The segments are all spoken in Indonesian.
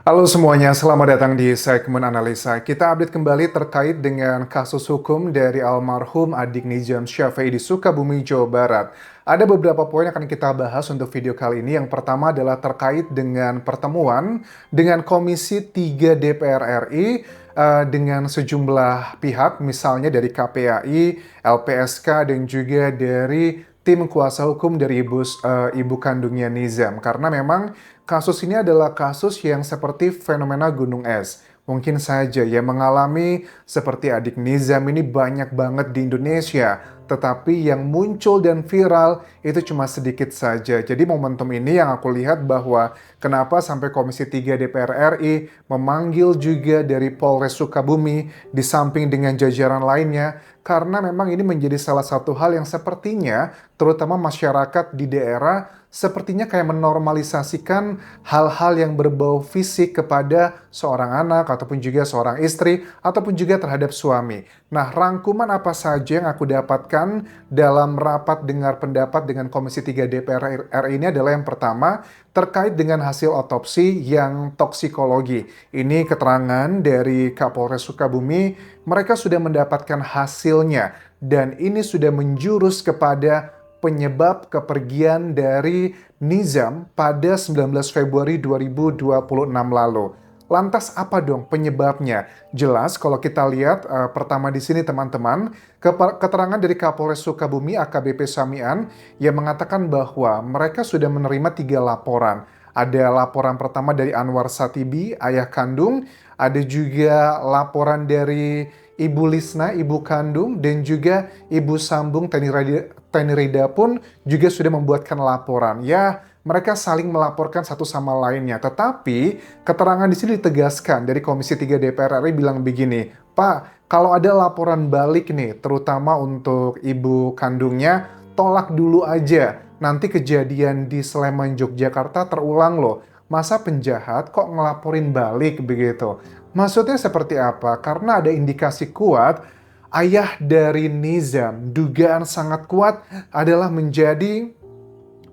Halo semuanya, selamat datang di segmen analisa. Kita update kembali terkait dengan kasus hukum dari almarhum adik Nizam Syafei di Sukabumi, Jawa Barat. Ada beberapa poin yang akan kita bahas untuk video kali ini. Yang pertama adalah terkait dengan pertemuan dengan Komisi 3 DPR RI dengan sejumlah pihak, misalnya dari KPAI, LPSK, dan juga dari tim kuasa hukum dari ibu kandungnya Nizam. Karena memang kasus ini adalah kasus yang seperti fenomena gunung es. Mungkin saja yang mengalami seperti adik Nizam ini banyak banget di Indonesia. Tetapi yang muncul dan viral itu cuma sedikit saja. Jadi momentum ini yang aku lihat bahwa kenapa sampai Komisi 3 DPR RI memanggil juga dari Polres Sukabumi di samping dengan jajaran lainnya. Karena memang ini menjadi salah satu hal yang sepertinya terutama masyarakat di daerah sepertinya kayak menormalisasikan hal-hal yang berbau fisik kepada seorang anak ataupun juga seorang istri ataupun juga terhadap suami. Nah, rangkuman apa saja yang aku dapatkan dalam rapat dengar pendapat dengan Komisi 3 DPR RI ini adalah yang pertama terkait dengan hasil otopsi yang toksikologi. Ini keterangan dari Kapolres Sukabumi, mereka sudah mendapatkan hasilnya dan ini sudah menjurus kepada penyebab kepergian dari Nizam pada 19 Februari 2026 lalu. Lantas apa dong penyebabnya? Jelas kalau kita lihat pertama di sini teman-teman, keterangan dari Kapolres Sukabumi AKBP Samian yang mengatakan bahwa mereka sudah menerima 3 laporan. Ada laporan pertama dari Anwar Satibi, ayah kandung, ada juga laporan dari Ibu Lisna, ibu kandung, dan juga Ibu Sambung Tenirida pun juga sudah membuatkan laporan. Ya, mereka saling melaporkan satu sama lainnya. Tetapi, keterangan di sini ditegaskan dari Komisi 3 DPR RI bilang begini, Pak, kalau ada laporan balik nih, terutama untuk ibu kandungnya, tolak dulu aja. Nanti kejadian di Sleman, Yogyakarta terulang loh. Masa penjahat kok ngelaporin balik begitu? Maksudnya seperti apa? Karena ada indikasi kuat, ayah dari Nizam, dugaan sangat kuat adalah menjadi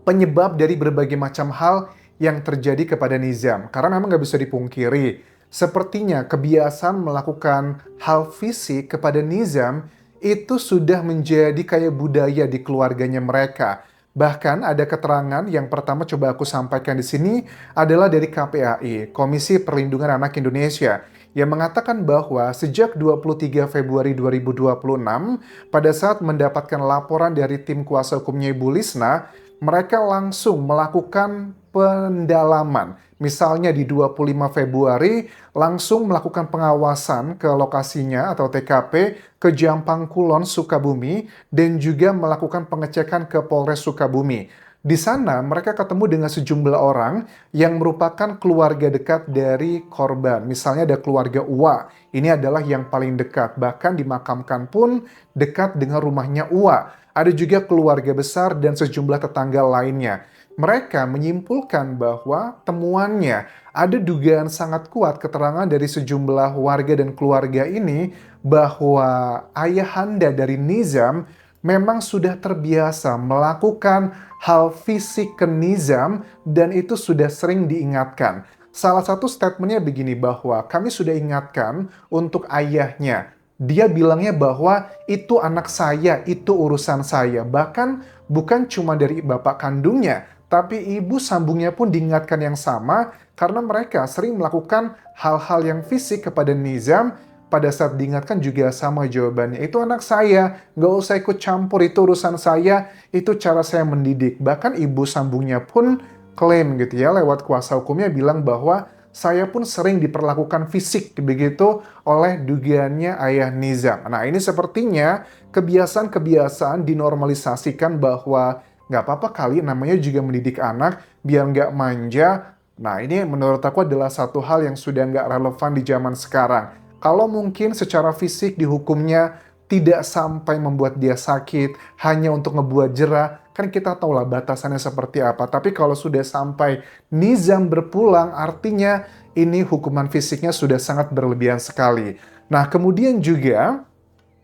penyebab dari berbagai macam hal yang terjadi kepada Nizam. Karena memang nggak bisa dipungkiri, sepertinya kebiasaan melakukan hal fisik kepada Nizam itu sudah menjadi kayak budaya di keluarganya mereka. Bahkan ada keterangan yang pertama coba aku sampaikan di sini adalah dari KPAI, Komisi Perlindungan Anak Indonesia, yang mengatakan bahwa sejak 23 Februari 2026, pada saat mendapatkan laporan dari tim kuasa hukumnya Ibu Lisna, mereka langsung melakukan pendalaman. Misalnya di 25 Februari langsung melakukan pengawasan ke lokasinya atau TKP ke Jampang Kulon, Sukabumi, dan juga melakukan pengecekan ke Polres Sukabumi. Di sana mereka ketemu dengan sejumlah orang yang merupakan keluarga dekat dari korban. Misalnya ada keluarga Uwa, ini adalah yang paling dekat. Bahkan dimakamkan pun dekat dengan rumahnya Uwa. Ada juga keluarga besar dan sejumlah tetangga lainnya. Mereka menyimpulkan bahwa temuannya ada dugaan sangat kuat keterangan dari sejumlah warga dan keluarga ini bahwa ayahanda dari Nizam memang sudah terbiasa melakukan hal fisik ke Nizam dan itu sudah sering diingatkan. Salah satu statementnya begini bahwa kami sudah ingatkan untuk ayahnya. Dia bilangnya bahwa itu anak saya, itu urusan saya. Bahkan bukan cuma dari bapak kandungnya, tapi ibu sambungnya pun diingatkan yang sama karena mereka sering melakukan hal-hal yang fisik kepada Nizam. Pada saat diingatkan juga sama jawabannya, itu anak saya, nggak usah ikut campur, itu urusan saya, itu cara saya mendidik. Bahkan ibu sambungnya pun klaim gitu ya, lewat kuasa hukumnya bilang bahwa saya pun sering diperlakukan fisik begitu oleh dugaannya ayah Nizam. Nah ini sepertinya kebiasaan-kebiasaan dinormalisasikan bahwa nggak apa-apa kali namanya juga mendidik anak biar nggak manja. Nah ini menurut aku adalah satu hal yang sudah nggak relevan di zaman sekarang. Kalau mungkin secara fisik dihukumnya tidak sampai membuat dia sakit, hanya untuk ngebuat jerah, kan kita tahulah batasannya seperti apa. Tapi kalau sudah sampai Nizam berpulang, artinya ini hukuman fisiknya sudah sangat berlebihan sekali. Nah, kemudian juga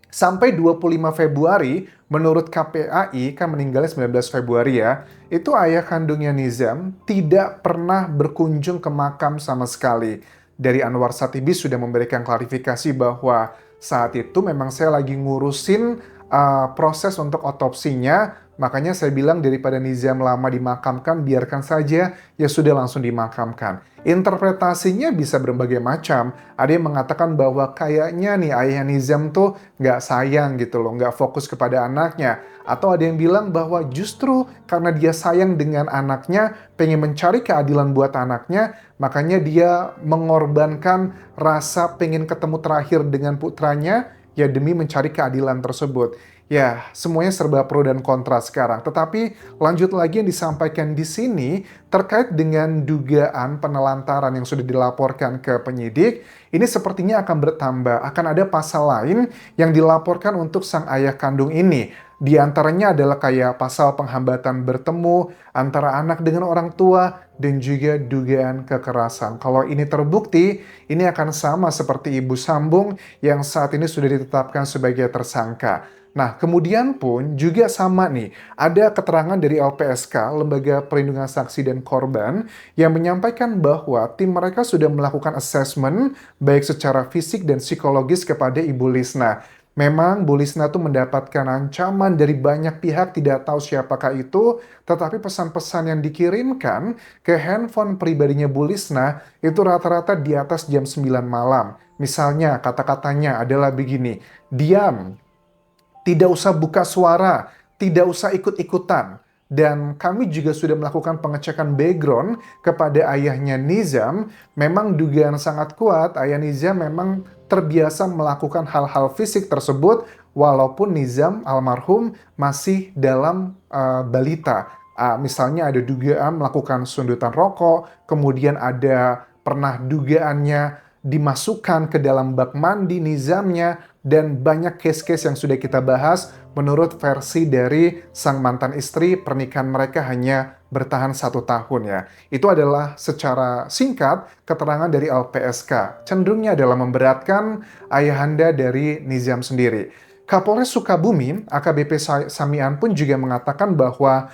sampai 25 Februari Menurut KPAI, kan meninggalnya 19 Februari ya, itu ayah kandungnya Nizam tidak pernah berkunjung ke makam sama sekali. Dari Anwar Satibis sudah memberikan klarifikasi bahwa saat itu memang saya lagi ngurusin proses untuk otopsinya, makanya saya bilang daripada Nizam lama dimakamkan, biarkan saja, ya sudah langsung dimakamkan. Interpretasinya bisa berbagai macam. Ada yang mengatakan bahwa kayaknya nih ayah Nizam tuh nggak sayang gitu loh, nggak fokus kepada anaknya. Atau ada yang bilang bahwa justru karena dia sayang dengan anaknya, pengen mencari keadilan buat anaknya, makanya dia mengorbankan rasa pengen ketemu terakhir dengan putranya, ya demi mencari keadilan tersebut. Ya, semuanya serba pro dan kontra sekarang. Tetapi lanjut lagi yang disampaikan di sini terkait dengan dugaan penelantaran yang sudah dilaporkan ke penyidik, ini sepertinya akan bertambah. Akan ada pasal lain yang dilaporkan untuk sang ayah kandung ini. Di antaranya adalah kayak pasal penghambatan bertemu antara anak dengan orang tua dan juga dugaan kekerasan. Kalau ini terbukti, ini akan sama seperti Ibu Sambung yang saat ini sudah ditetapkan sebagai tersangka. Nah, kemudian pun juga sama nih, ada keterangan dari LPSK, Lembaga Perlindungan Saksi dan Korban, yang menyampaikan bahwa tim mereka sudah melakukan assessment baik secara fisik dan psikologis kepada Ibu Lisna. Memang Bu Lisna tuh mendapatkan ancaman dari banyak pihak, tidak tahu siapakah itu, tetapi pesan-pesan yang dikirimkan ke handphone pribadinya Bu Lisna itu rata-rata di atas jam 9 malam. Misalnya kata-katanya adalah begini, diam, tidak usah buka suara, tidak usah ikut-ikutan. Dan kami juga sudah melakukan pengecekan background kepada ayahnya Nizam. Memang dugaan sangat kuat, ayah Nizam memang terbiasa melakukan hal-hal fisik tersebut walaupun Nizam almarhum masih dalam balita. Misalnya ada dugaan melakukan sundutan rokok, kemudian ada pernah dugaannya dimasukkan ke dalam bak mandi Nizamnya, dan banyak case-case yang sudah kita bahas. Menurut versi dari sang mantan istri, pernikahan mereka hanya bertahan 1 tahun ya. Itu adalah secara singkat keterangan dari LPSK. Cenderungnya adalah memberatkan ayahanda dari Nizam sendiri. Kapolres Sukabumi, AKBP Samian pun juga mengatakan bahwa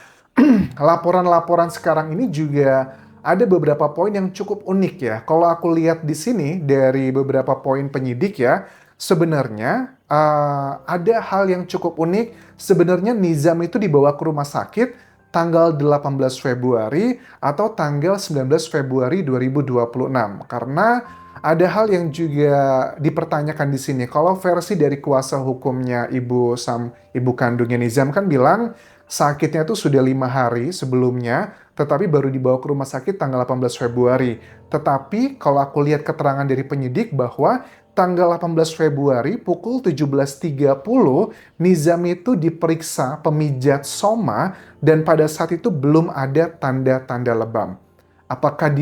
laporan-laporan sekarang ini juga ada beberapa poin yang cukup unik ya. Kalau aku lihat di sini dari beberapa poin penyidik ya, sebenarnya ada hal yang cukup unik. Sebenarnya Nizam itu dibawa ke rumah sakit tanggal 18 Februari atau tanggal 19 Februari 2026. Karena ada hal yang juga dipertanyakan di sini. Kalau versi dari kuasa hukumnya ibu kandungnya Nizam kan bilang sakitnya tuh sudah 5 hari sebelumnya, tetapi baru dibawa ke rumah sakit tanggal 18 Februari. Tetapi kalau aku lihat keterangan dari penyidik bahwa tanggal 18 Februari pukul 17.30 Nizam itu diperiksa pemijat soma dan pada saat itu belum ada tanda-tanda lebam. Apakah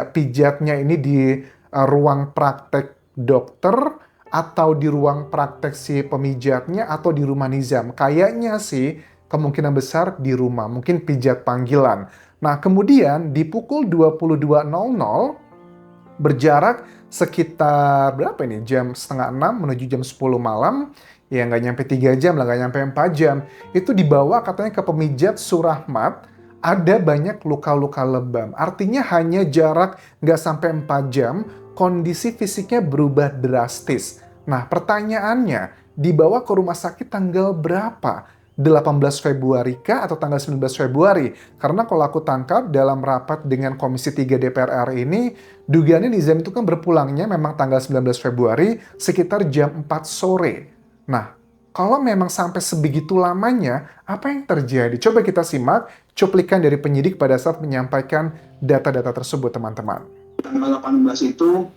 pijatnya ini di ruang praktek dokter atau di ruang praktek si pemijatnya atau di rumah Nizam? Kayaknya sih kemungkinan besar di rumah, mungkin pijat panggilan. Nah, kemudian di pukul 22.00 berjarak sekitar berapa ini? Jam setengah 6 menuju jam 10 malam. Ya nggak nyampe 3 jam lah, nggak nyampe 4 jam. Itu dibawa katanya ke pemijat Surahmat. Ada banyak luka-luka lebam. Artinya hanya jarak nggak sampai 4 jam, kondisi fisiknya berubah drastis. Nah pertanyaannya, dibawa ke rumah sakit tanggal berapa? 18 Februari kah atau tanggal 19 Februari? Karena kalau aku tangkap dalam rapat dengan Komisi 3 DPR RI ini, dugaannya Nizam itu kan berpulangnya memang tanggal 19 Februari sekitar jam 4 sore. Nah, kalau memang sampai sebegitu lamanya, apa yang terjadi? Coba kita simak cuplikan dari penyidik pada saat menyampaikan data-data tersebut, teman-teman. Tanggal 18 itu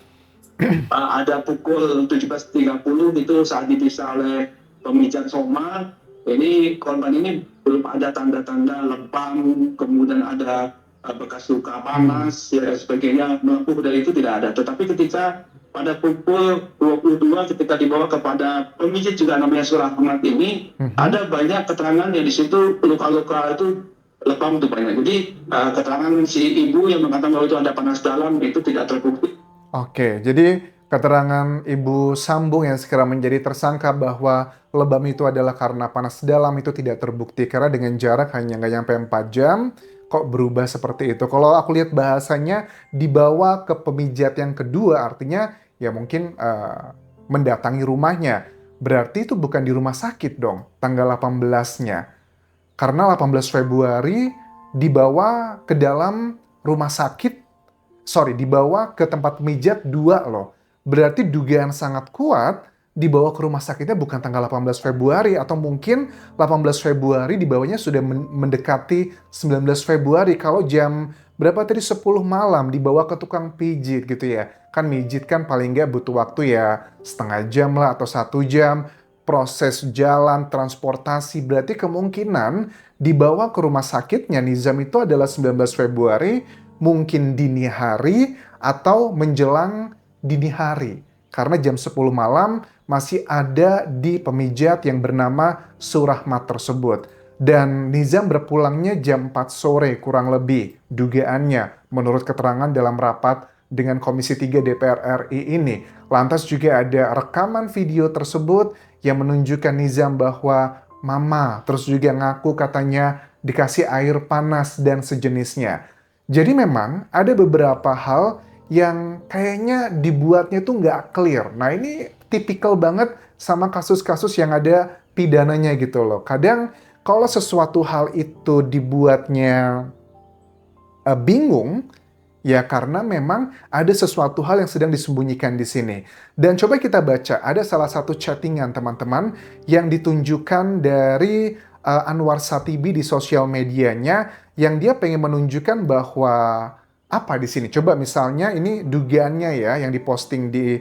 ada pukul 17.30 itu saat diperiksa oleh pemijat soma. Ini korban ini belum ada tanda-tanda lebam, kemudian ada bekas luka panas, ya sebagainya. Melepuh dari itu tidak ada. Tetapi ketika pada pukul 22 ketika dibawa kepada pemijat juga namanya Surahmat ini, ada banyak keterangan yang di situ luka-luka itu lebam itu banyak. Jadi keterangan si ibu yang mengatakan bahwa itu ada panas dalam itu tidak terbukti. Oke, jadi keterangan Ibu Sambung yang sekarang menjadi tersangka bahwa lebam itu adalah karena panas dalam itu tidak terbukti karena dengan jarak hanya nggak nyampe 4 jam kok berubah seperti itu. Kalau aku lihat bahasanya dibawa ke pemijat yang kedua artinya ya mungkin mendatangi rumahnya. Berarti itu bukan di rumah sakit dong tanggal 18-nya. Karena 18 Februari dibawa ke dalam rumah sakit, dibawa ke tempat pemijat 2 loh. Berarti dugaan sangat kuat dibawa ke rumah sakitnya bukan tanggal 18 Februari atau mungkin 18 Februari dibawanya sudah mendekati 19 Februari. Kalau jam berapa tadi 10 malam dibawa ke tukang pijit gitu ya. Kan mijit kan paling nggak butuh waktu ya setengah jam lah atau 1 jam. Proses jalan, transportasi, berarti kemungkinan dibawa ke rumah sakitnya Nizam itu adalah 19 Februari, mungkin dini hari atau menjelang dini hari. Karena jam 10 malam masih ada di pemijat yang bernama Surahmat tersebut. Dan Nizam berpulangnya jam 4 sore kurang lebih, dugaannya menurut keterangan dalam rapat dengan Komisi 3 DPR RI ini. Lantas juga ada rekaman video tersebut yang menunjukkan Nizam bahwa mama terus juga ngaku katanya dikasih air panas dan sejenisnya. Jadi memang ada beberapa hal yang kayaknya dibuatnya tuh nggak clear. Nah ini tipikal banget sama kasus-kasus yang ada pidananya gitu loh. Kadang kalau sesuatu hal itu dibuatnya bingung, ya karena memang ada sesuatu hal yang sedang disembunyikan di sini. Dan coba kita baca, ada salah satu chattingan teman-teman yang ditunjukkan dari Anwar Satibi di sosial medianya yang dia pengen menunjukkan bahwa apa di sini. Coba misalnya ini dugaannya ya yang diposting di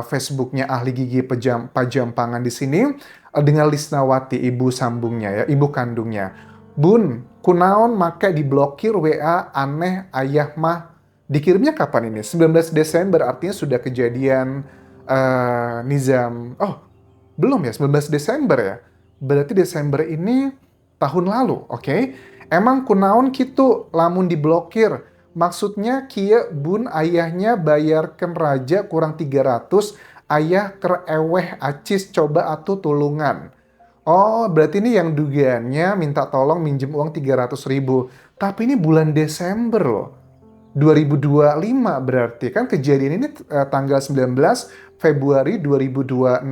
Facebooknya ahli gigi Pajampangan di sini dengan Lisnawati, ibu sambungnya ya, ibu kandungnya. Bun, kunaon make diblokir WA aneh ayah mah. Dikirimnya kapan ini? 19 Desember artinya sudah kejadian Nizam. Oh, belum ya, 19 Desember ya. Berarti Desember ini tahun lalu, oke? Emang kunaon kitu lamun diblokir. Maksudnya kia bun ayahnya bayarkan raja kurang 300, ayah kereweh acis coba atuh tulungan. Oh, berarti ini yang dugaannya minta tolong minjem uang 300.000. Tapi ini bulan Desember loh. 2025 berarti. Kan kejadian ini tanggal 19 Februari 2026,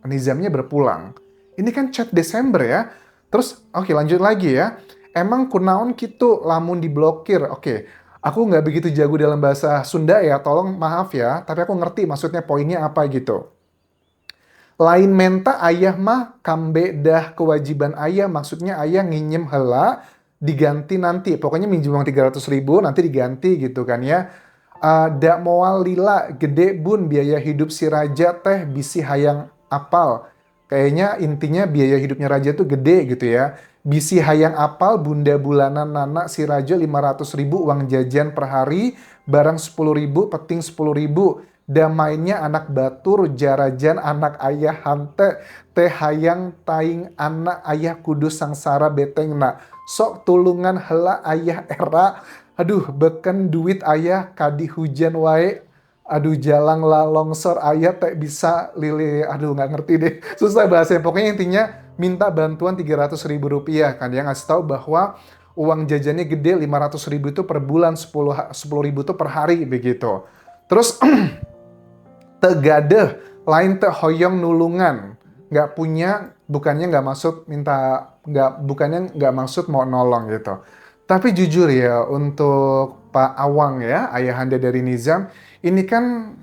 Nizamnya berpulang. Ini kan chat Desember ya. Terus, oke lanjut lagi ya. Emang kunaon kitu lamun diblokir. Oke, aku nggak begitu jago dalam bahasa Sunda ya, tolong maaf ya. Tapi aku ngerti maksudnya poinnya apa gitu. Lain menta ayah mah kambe dah kewajiban ayah, maksudnya ayah nginjem hela diganti nanti. Pokoknya minjem uang 300.000 nanti diganti gitu kan ya. Dak moal lila gede bun biaya hidup si raja teh bisi hayang apal. Kayaknya intinya biaya hidupnya raja tuh gede gitu ya. Bisi hayang apal bunda bulanan nana si raja 500.000 uang jajan per hari, barang 10.000, peting 10.000. Damainya anak batur, jarajan anak ayah hante, teh hayang taing anak ayah kudus sangsara beteng na. Sok tulungan hela ayah era, aduh beken duit ayah kadi hujan wae. Aduh jalang la longsor ayah tak bisa lili, aduh nggak ngerti deh, susah bahasanya. Pokoknya intinya minta bantuan 300.000 rupiah kan, dia ngasih tahu bahwa uang jajannya gede 500.000 itu per bulan, 10.000 itu per hari begitu. Terus tegadeh, lain teh hoyong nulungan, nggak punya, bukannya nggak maksud minta, bukannya nggak maksud mau nolong gitu. Tapi jujur ya untuk Pak Awang ya, ayahanda dari Nizam, ini kan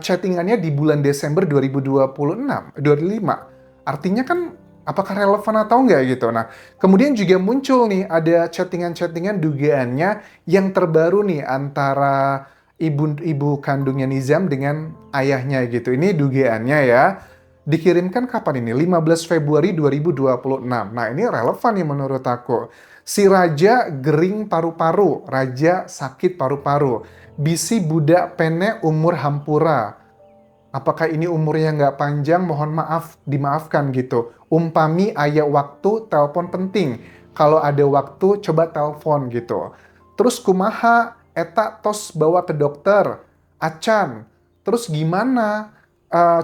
chattingannya di bulan Desember 2026, 25. Artinya kan apakah relevan atau enggak gitu. Nah, kemudian juga muncul nih ada chattingan-chattingan dugaannya yang terbaru nih antara ibu kandungnya Nizam dengan ayahnya gitu. Ini dugaannya ya. Dikirimkan kapan ini? 15 Februari 2026. Nah, ini relevan nih menurut aku. Si raja gering paru-paru, raja sakit paru-paru. Bisi budak pene umur hampura. Apakah ini umurnya nggak panjang? Mohon maaf, dimaafkan gitu. Umpami aya waktu, telepon penting. Kalau ada waktu, coba telepon gitu. Terus kumaha, eta tos bawa ke dokter. Acan. Terus gimana?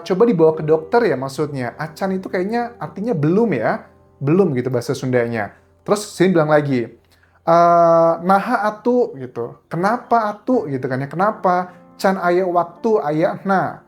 coba dibawa ke dokter ya maksudnya. Acan itu kayaknya artinya belum ya. Belum gitu bahasa Sundanya. Terus sini bilang lagi, naha atu gitu. Kenapa atu gitu kan ya. Kenapa? Can aya waktu ayahna.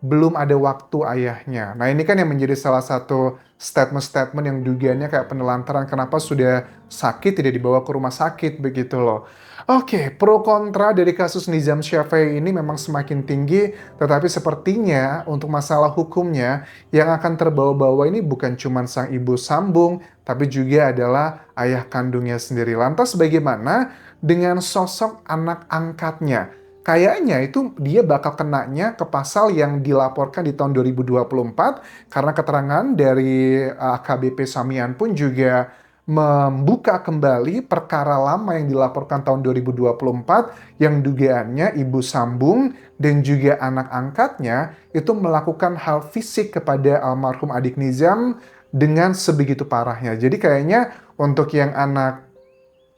Belum ada waktu ayahnya. Nah ini kan yang menjadi salah satu statement-statement yang dugaannya kayak penelantaran kenapa sudah sakit tidak dibawa ke rumah sakit begitu loh. Oke, pro kontra dari kasus Nizam Syafei ini memang semakin tinggi, tetapi sepertinya untuk masalah hukumnya yang akan terbawa-bawa ini bukan cuma sang ibu sambung, tapi juga adalah ayah kandungnya sendiri. Lantas bagaimana dengan sosok anak angkatnya? Kayaknya itu dia bakal kenanya ke pasal yang dilaporkan di tahun 2024 karena keterangan dari AKBP Samian pun juga membuka kembali perkara lama yang dilaporkan tahun 2024 yang dugaannya ibu sambung dan juga anak angkatnya itu melakukan hal fisik kepada almarhum adik Nizam dengan sebegitu parahnya. Jadi kayaknya untuk yang anak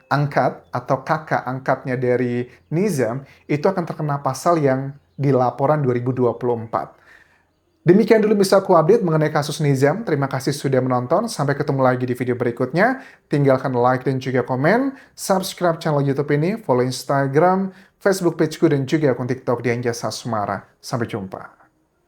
angkat atau kakak angkatnya dari Nizam itu akan terkena pasal yang di laporan 2024. Demikian dulu bisa aku update mengenai kasus Nizam. Terima kasih sudah menonton. Sampai ketemu lagi di video berikutnya. Tinggalkan like dan juga komen. Subscribe channel YouTube ini. Follow Instagram, Facebook pageku dan juga akun TikTok di Anjasa Sumara. Sampai jumpa.